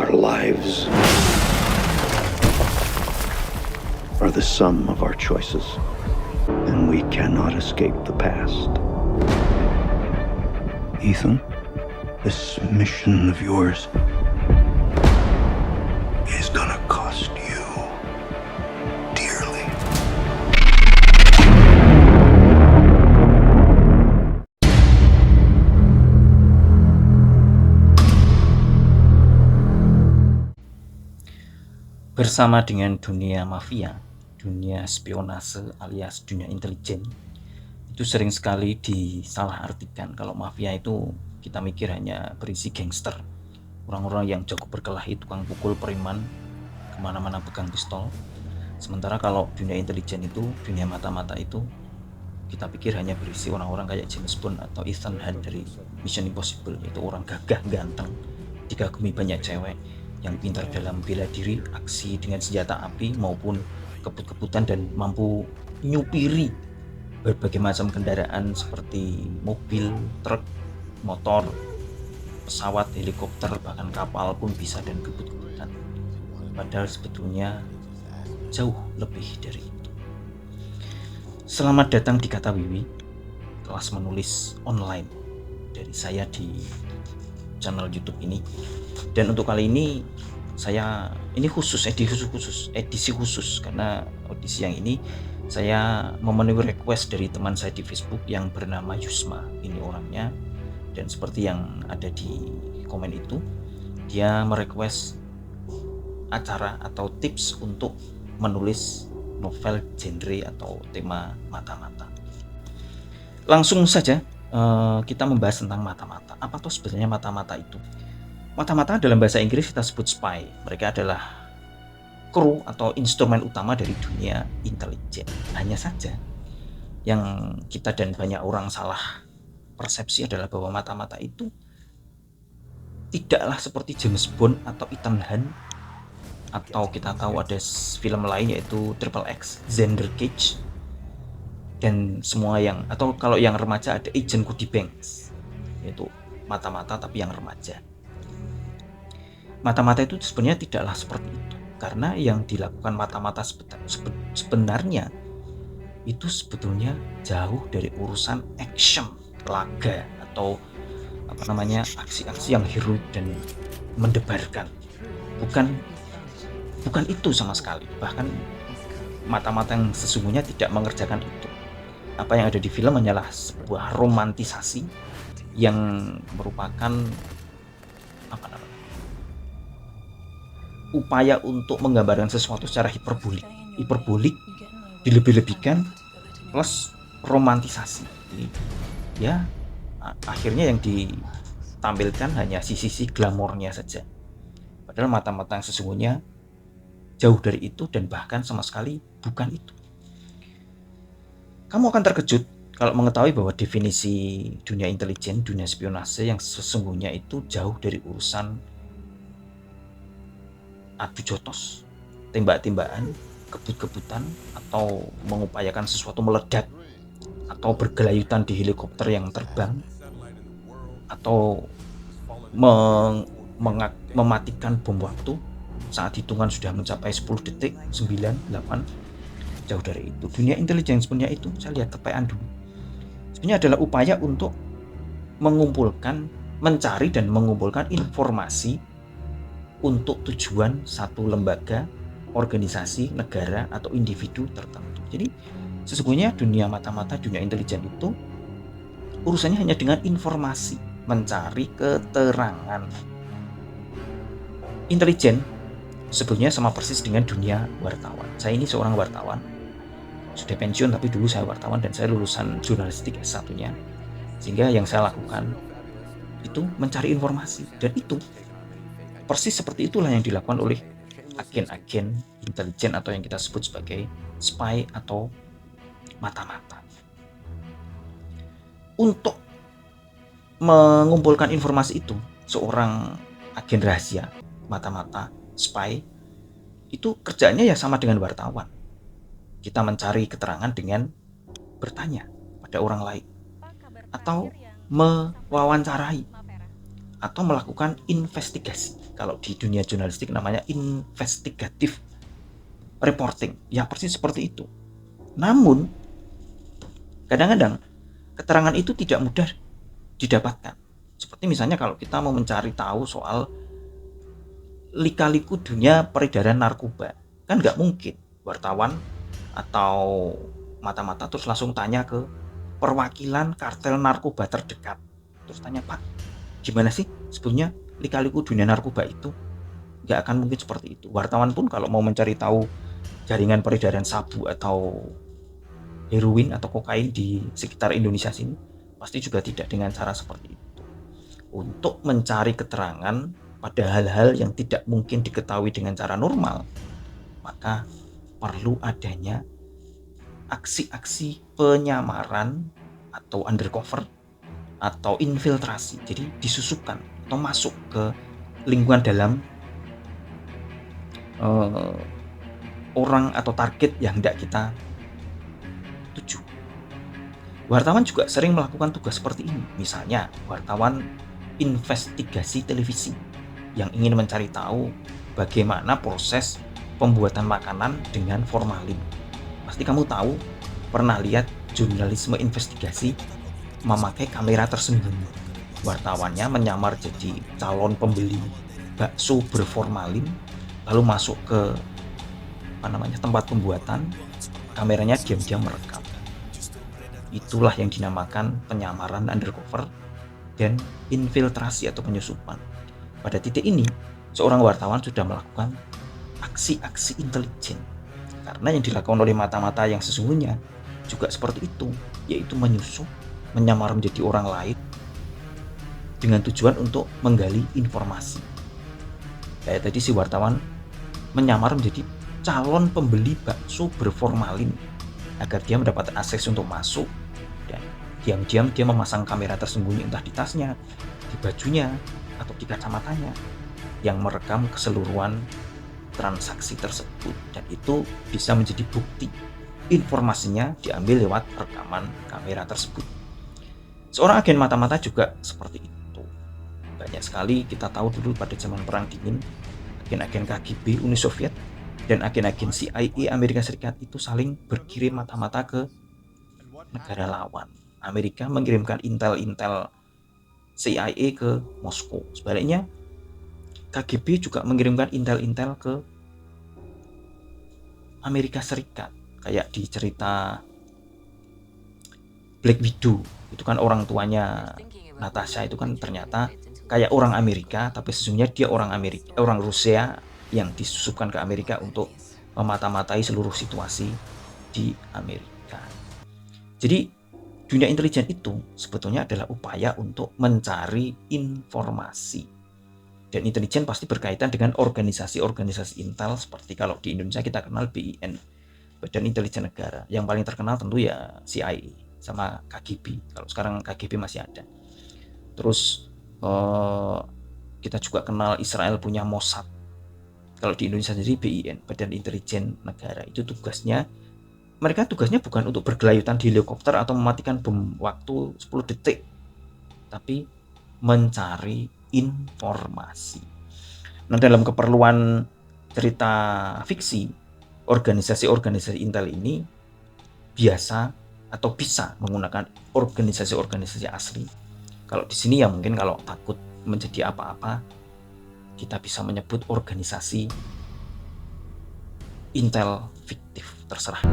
Our lives are the sum of our choices, and we cannot escape the past. Ethan, this mission of yours is gonna cost you dearly. Bersama dengan dunia mafia, dunia spionase alias dunia intelijen, itu sering sekali disalahartikan. Kalau mafia itu kita mikir hanya berisi gangster, orang-orang yang jago berkelahi, tukang pukul, preman, kemana-mana pegang pistol. Sementara kalau dunia intelijen itu, dunia mata-mata itu, kita pikir hanya berisi orang-orang kayak James Bond atau Ethan Hunt dari Mission Impossible. Itu orang gagah, ganteng, dikagumi banyak cewek, yang pintar dalam bela diri, aksi dengan senjata api maupun kebut-kebutan, dan mampu nyupiri berbagai macam kendaraan seperti mobil, truk, motor, pesawat, helikopter, bahkan kapal pun bisa, dan kebut-kebutan. Padahal sebetulnya jauh lebih dari itu. Selamat datang di Kata Wiwi, kelas menulis online dari saya di channel YouTube ini. Dan untuk kali ini ini edisi khusus karena audisi yang ini saya memenuhi request dari teman saya di Facebook yang bernama Yusma. Ini orangnya, dan seperti yang ada di komen itu, dia merequest acara atau tips untuk menulis novel genre atau tema mata-mata. Langsung saja kita membahas tentang mata-mata. Apa tuh sebenarnya mata-mata itu? Mata-mata dalam bahasa Inggris kita sebut spy. Mereka adalah kru atau instrumen utama dari dunia intelijen. Hanya saja yang kita dan banyak orang salah persepsi adalah bahwa mata-mata itu tidaklah seperti James Bond atau Ethan Hunt, atau kita tahu ada film lain yaitu Triple X, Xander Cage, dan semua atau kalau yang remaja ada Agent Cody Banks, yaitu mata-mata tapi yang remaja. Mata-mata itu sebenarnya tidaklah seperti itu, karena yang dilakukan mata-mata sebenarnya itu sebetulnya jauh dari urusan action, laga, atau aksi-aksi yang heroik dan mendebarkan. Bukan itu sama sekali. Bahkan mata-mata yang sesungguhnya tidak mengerjakan itu. Apa yang ada di film hanyalah sebuah romantisasi yang merupakan upaya untuk menggambarkan sesuatu secara hiperbolik, dilebih-lebihkan, plus romantisasi. Jadi, ya akhirnya yang ditampilkan hanya sisi glamornya saja. Padahal mata-mata yang sesungguhnya jauh dari itu, dan bahkan sama sekali bukan itu. Kamu akan terkejut kalau mengetahui bahwa definisi dunia intelijen, dunia spionase yang sesungguhnya itu jauh dari urusan adu jotos, tembak-tembakan, kebut-kebutan, atau mengupayakan sesuatu meledak, atau bergelayutan di helikopter yang terbang, atau mematikan bom waktu saat hitungan sudah mencapai 10 detik, 9, 8. Jauh dari itu. Dunia intelijen sebenarnya itu, saya lihat tepean dulu, sebenarnya adalah upaya untuk mencari dan mengumpulkan informasi untuk tujuan satu lembaga, organisasi, negara, atau individu tertentu. Jadi sesungguhnya dunia mata-mata, dunia intelijen itu urusannya hanya dengan informasi, mencari keterangan. Intelijen sebetulnya sama persis dengan dunia wartawan. Saya ini seorang wartawan, sudah pensiun, tapi dulu saya wartawan dan saya lulusan jurnalistik S1-nya. Sehingga yang saya lakukan itu mencari informasi, dan itu persis seperti itulah yang dilakukan oleh agen-agen intelijen atau yang kita sebut sebagai spy atau mata-mata. Untuk mengumpulkan informasi itu, seorang agen rahasia, mata-mata, spy, itu kerjanya ya sama dengan wartawan. Kita mencari keterangan dengan bertanya pada orang lain, atau mewawancarai, atau melakukan investigasi. Kalau di dunia jurnalistik namanya investigative reporting. Ya persis seperti itu. Namun kadang-kadang keterangan itu tidak mudah didapatkan. Seperti misalnya kalau kita mau mencari tahu soal lika-liku dunia peredaran narkoba, kan nggak mungkin wartawan atau mata-mata terus langsung tanya ke perwakilan kartel narkoba terdekat, terus tanya, Pak, gimana sih sebetulnya lika-liku dunia narkoba itu? Nggak akan mungkin seperti itu. Wartawan pun kalau mau mencari tahu jaringan peredaran sabu atau heroin atau kokain di sekitar Indonesia sini, pasti juga tidak dengan cara seperti itu. Untuk mencari keterangan pada hal-hal yang tidak mungkin diketahui dengan cara normal, maka perlu adanya aksi-aksi penyamaran atau undercover atau infiltrasi. Jadi disusupkan atau masuk ke lingkungan dalam orang atau target yang hendak kita tuju. Wartawan juga sering melakukan tugas seperti ini. Misalnya wartawan investigasi televisi yang ingin mencari tahu bagaimana proses pembuatan makanan dengan formalin. Pasti kamu tahu, pernah lihat jurnalisme investigasi memakai kamera tersembunyi. Wartawannya menyamar jadi calon pembeli bakso berformalin, lalu masuk ke tempat pembuatan, kameranya diam-diam merekam. Itulah yang dinamakan penyamaran undercover dan infiltrasi atau penyusupan. Pada titik ini, seorang wartawan sudah melakukan aksi-aksi intelijen. Karena yang dilakukan oleh mata-mata yang sesungguhnya juga seperti itu, yaitu menyusup, menyamar menjadi orang lain dengan tujuan untuk menggali informasi. Kayak tadi si wartawan menyamar menjadi calon pembeli bakso berformalin agar dia mendapat akses untuk masuk, dan diam-diam dia memasang kamera tersembunyi entah di tasnya, di bajunya, atau di kacamatanya yang merekam keseluruhan transaksi tersebut, dan itu bisa menjadi bukti informasinya diambil lewat rekaman kamera tersebut. Seorang agen mata-mata juga seperti itu. Banyak sekali kita tahu dulu pada zaman perang dingin, agen-agen KGB Uni Soviet dan agen-agen CIA Amerika Serikat itu saling berkirim mata-mata ke negara lawan. Amerika mengirimkan intel-intel CIA ke Moskow. Sebaliknya, KGB juga mengirimkan intel-intel ke Amerika Serikat. Kayak di cerita Black Widow, itu kan orang tuanya Natasha itu kan ternyata kayak orang Amerika, tapi sesungguhnya dia orang Rusia yang disusupkan ke Amerika untuk memata-matai seluruh situasi di Amerika. Jadi dunia intelijen itu sebetulnya adalah upaya untuk mencari informasi. Dan intelijen pasti berkaitan dengan organisasi-organisasi intel, seperti kalau di Indonesia kita kenal BIN, Badan Intelijen Negara. Yang paling terkenal tentu ya CIA sama KGB. Kalau sekarang KGB masih ada. Terus kita juga kenal Israel punya Mossad. Kalau di Indonesia sendiri BIN, Badan Intelijen Negara. Itu mereka tugasnya bukan untuk bergelayutan di helikopter atau mematikan bom waktu 10 detik, tapi mencari informasi. Nah, dalam keperluan cerita fiksi, organisasi-organisasi intel ini biasa atau bisa menggunakan organisasi-organisasi asli. Kalau di sini ya mungkin kalau takut menjadi apa-apa, kita bisa menyebut organisasi intel fiktif, terserah.